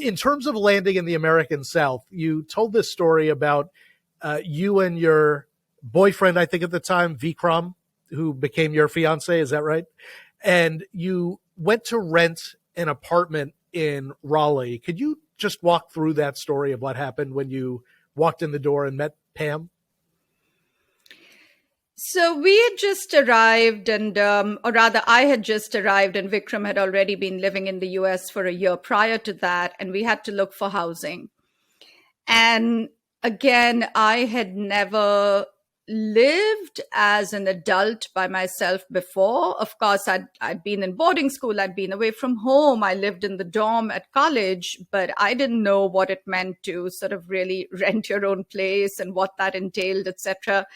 in terms of landing in the American South, you told this story about you and your boyfriend, I think at the time, Vikram, who became your fiance. Is that right? And you went to rent an apartment in Raleigh. Could you just walk through that story of what happened when you walked in the door and met Pam? So we had just arrived or rather I had just arrived, and Vikram had already been living in the US for a year prior to that. And we had to look for housing. And again, I had never lived as an adult by myself before. Of course, I'd been in boarding school. I'd been away from home. I lived in the dorm at college, but I didn't know what it meant to sort of really rent your own place and what that entailed, etc.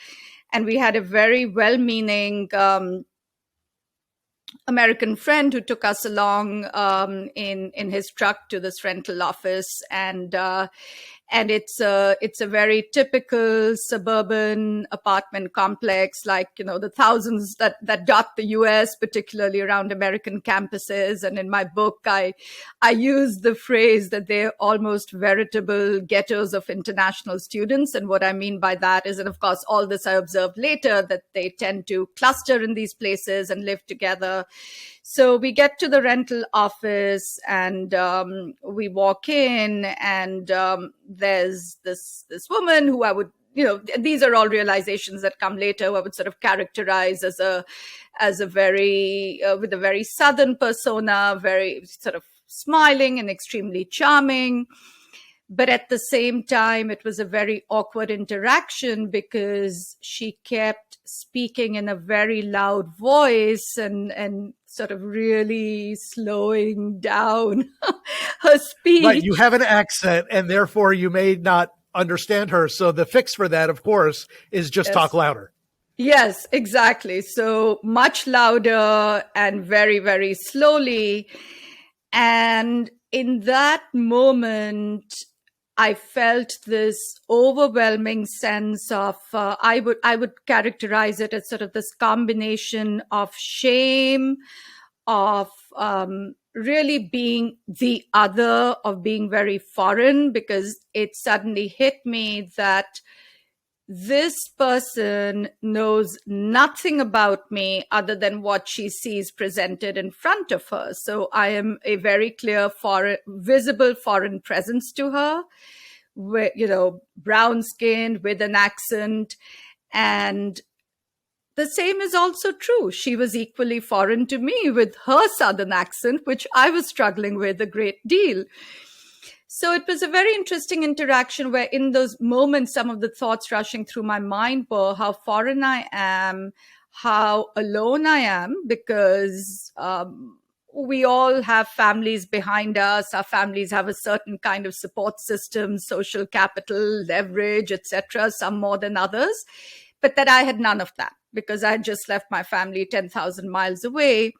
And we had a very well-meaning American friend who took us along in his truck to this rental office, and it's a very typical suburban apartment complex, like, you know, the thousands that dot the US, particularly around American campuses. And in my book, I use the phrase that they're almost veritable ghettos of international students. And what I mean by that is, and of course, all this I observed later, that they tend to cluster in these places and live together. So we get to the rental office, and we walk in, and there's this woman who I would, you know, these are all realizations that come later, who I would sort of characterize as a very with a very Southern persona, very sort of smiling and extremely charming. But at the same time, it was a very awkward interaction because she kept speaking in a very loud voice and sort of really slowing down her speech. Right, you have an accent, and therefore you may not understand her. So the fix for that, of course, is just talk louder. Yes, exactly. So much louder and very, very slowly. And in that moment, I felt this overwhelming sense of, I would characterize it as sort of this combination of shame, of really being the other, of being very foreign, because it suddenly hit me that this person knows nothing about me other than what she sees presented in front of her. So I am a very clear visible foreign presence to her, with, you know, brown skinned, with an accent. And the same is also true. She was equally foreign to me with her Southern accent, which I was struggling with a great deal. So it was a very interesting interaction where in those moments, some of the thoughts rushing through my mind were how foreign I am, how alone I am, because we all have families behind us. Our families have a certain kind of support system, social capital, leverage, etc., some more than others. But that I had none of that because I had just left my family 10,000 miles away.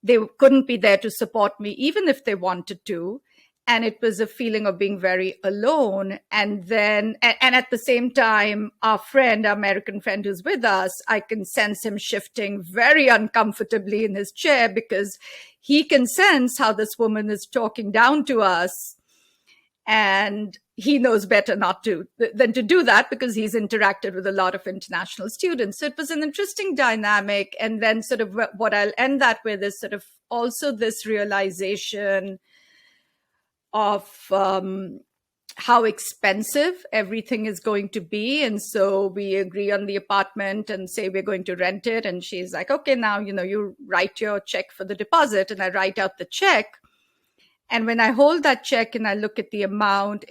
They couldn't be there to support me, even if they wanted to. And it was a feeling of being very alone. And then, and at the same time, our American friend who's with us, I can sense him shifting very uncomfortably in his chair because he can sense how this woman is talking down to us. And he knows better than to do that because he's interacted with a lot of international students. So it was an interesting dynamic. And then sort of what I'll end that with is sort of also this realization of how expensive everything is going to be. And so we agree on the apartment and say we're going to rent it. And she's like, okay, now, you know, you write your check for the deposit. And I write out the check. And when I hold that check and I look at the amount,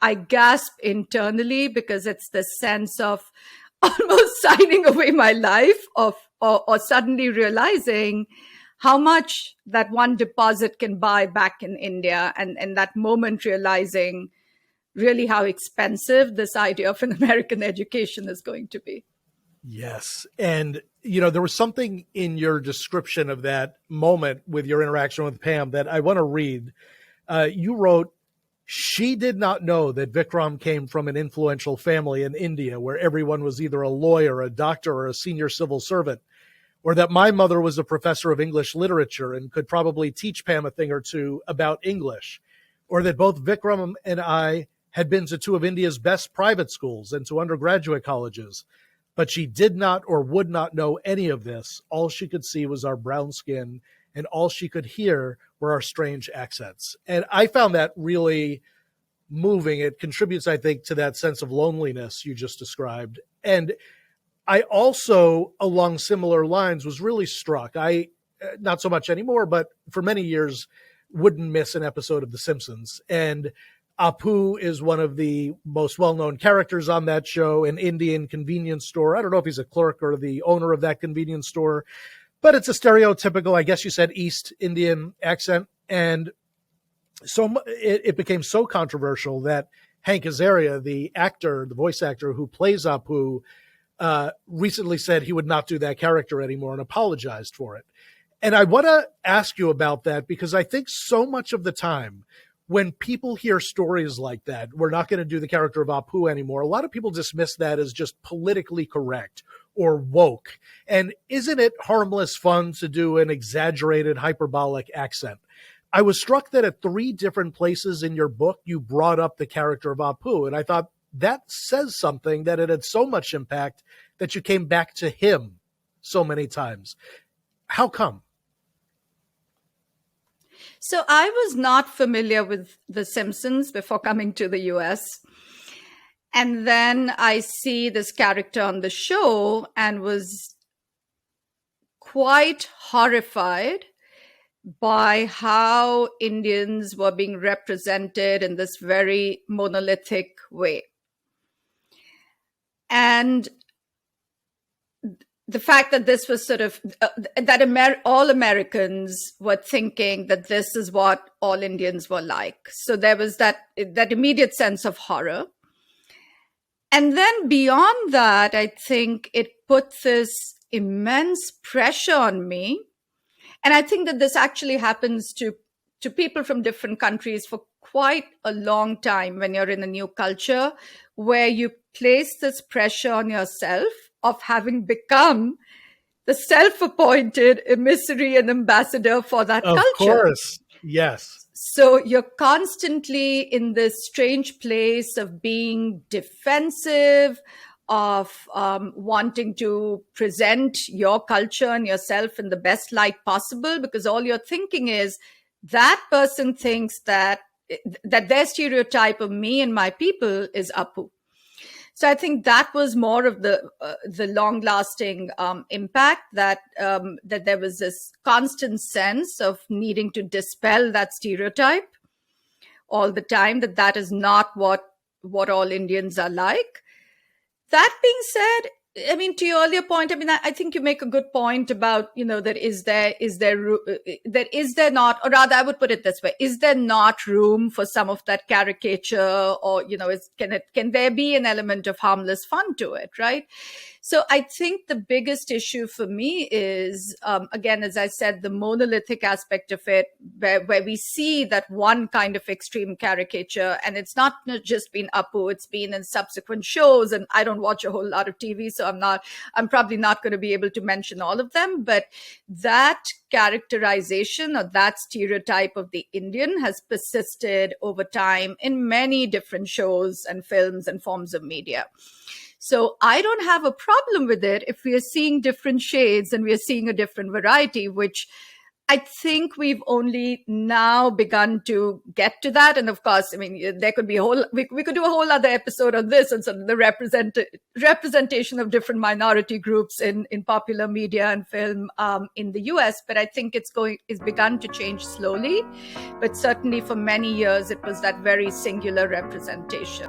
I gasp internally because it's the sense of almost signing away my life or suddenly realizing how much that one deposit can buy back in India, and that moment realizing really how expensive this idea of an American education is going to be. Yes. And, you know, there was something in your description of that moment with your interaction with Pam that I want to read. You wrote, "She did not know that Vikram came from an influential family in India where everyone was either a lawyer, a doctor, or a senior civil servant, or that my mother was a professor of English literature and could probably teach Pam a thing or two about English, or that both Vikram and I had been to two of India's best private schools and to undergraduate colleges. But she did not or would not know any of this. All she could see was our brown skin, and all she could hear were our strange accents. And I found that really moving. It contributes, I think, to that sense of loneliness you just described. And I also, along similar lines, was really struck. I, not so much anymore, but for many years, wouldn't miss an episode of The Simpsons. And Apu is one of the most well-known characters on that show, an Indian convenience store. I don't know if he's a clerk or the owner of that convenience store, but it's a stereotypical, I guess you said, East Indian accent. And so it became so controversial that Hank Azaria, the actor, the voice actor who plays Apu, recently said he would not do that character anymore and apologized for it. And I want to ask you about that because I think so much of the time when people hear stories like that, we're not going to do the character of Apu anymore, a lot of people dismiss that as just politically correct or woke. And isn't it harmless fun to do an exaggerated hyperbolic accent? I was struck that at 3 different places in your book, you brought up the character of Apu. And I thought that says something, that it had so much impact that you came back to him so many times. How come? So I was not familiar with The Simpsons before coming to the US. And then I see this character on the show and was quite horrified by how Indians were being represented in this very monolithic way. And the fact that this was sort of, all Americans were thinking that this is what all Indians were like. So there was that immediate sense of horror. And then beyond that, I think it put this immense pressure on me. And I think that this actually happens to people from different countries for quite a long time when you're in a new culture, where you place this pressure on yourself of having become the self-appointed emissary and ambassador for that culture. Of course, yes. So you're constantly in this strange place of being defensive, of wanting to present your culture and yourself in the best light possible, because all you're thinking is that person thinks that their stereotype of me and my people is Apu. So I think that was more of the long-lasting impact, that there was this constant sense of needing to dispel that stereotype all the time, that is not what all Indians are like. That being said, I mean, to your earlier point, I mean, I think you make a good point about, that is there not, or rather, I would put it this way: is there not room for some of that caricature, or can there be an element of harmless fun to it, right? So I think the biggest issue for me is, again, as I said, the monolithic aspect of it, where we see that one kind of extreme caricature, and it's not just been Apu, it's been in subsequent shows, and I don't watch a whole lot of TV, so I'm probably not going to be able to mention all of them, but that characterization or that stereotype of the Indian has persisted over time in many different shows and films and forms of media. So I don't have a problem with it if we are seeing different shades and we are seeing a different variety, which I think we've only now begun to get to that. And of course, I mean, there could be we could do a whole other episode on this and sort of the representation of different minority groups in popular media and film in the US. But I think it's begun to change slowly. But certainly for many years, it was that very singular representation.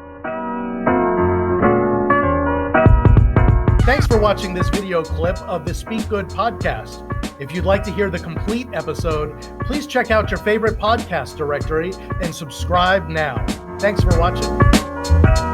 Thanks for watching this video clip of the Speak Good podcast. If you'd like to hear the complete episode, please check out your favorite podcast directory and subscribe now. Thanks for watching.